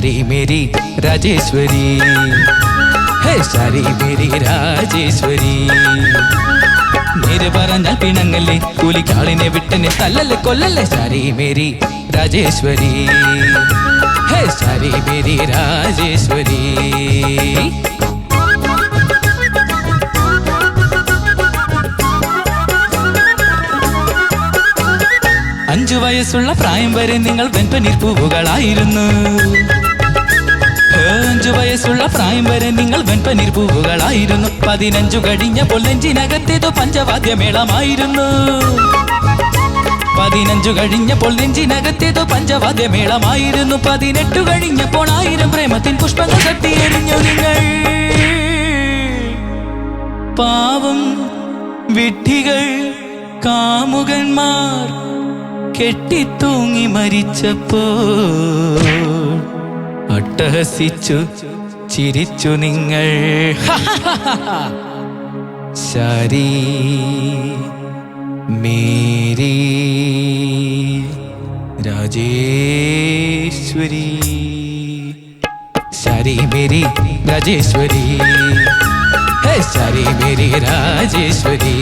शारी मेरी राजेश्वरी है शारी मेरी राजेश्वरी നേര് പറഞ്ഞാൽ പിണങ്ങല്ലേ കൂലിക്കാളിനെ വിട്ടനെ തല്ലല്ലേ കൊല്ലല്ലേ ശാരി മേരി രാജേശ്വരി ഹേ ശാരി മേരി രാജേശ്വരി അഞ്ചു വയസ്സുള്ള പ്രായം വരെ നിങ്ങൾ വെൺപനീർ പൂവുകളായിരുന്നു 5 വയസ്സുള്ള പ്രായം വരെ നിങ്ങൾ വെൺപനീർ പൂവുകളായിരുന്നു 15 കഴിഞ്ഞപ്പോൾ നെഞ്ചിനകത്തേതോ പഞ്ചവാദ്യമേളമായിരുന്നു 15 കഴിഞ്ഞപ്പോൾ നെഞ്ചിനകത്തേതോ പഞ്ചവാദ്യമേളമായിരുന്നു 18 കഴിഞ്ഞപ്പോൾ 1000 പ്രേമത്തിൻ പുഷ്പങ്ങൾ തട്ടിയെറിഞ്ഞു നിങ്ങൾ പാവം വിഡ്ഢികൾ കാമുകന്മാർ കെട്ടിത്തൂങ്ങി മരിച്ചപ്പോ അട്ടഹസിച്ചു ചിരിച്ചു നിങ്ങൾ ശാരി മേരി രാജേശ്വരി ശാരി മേരി രാജേശ്വരി ഹേ ശാരി മേരി രാജേശ്വരി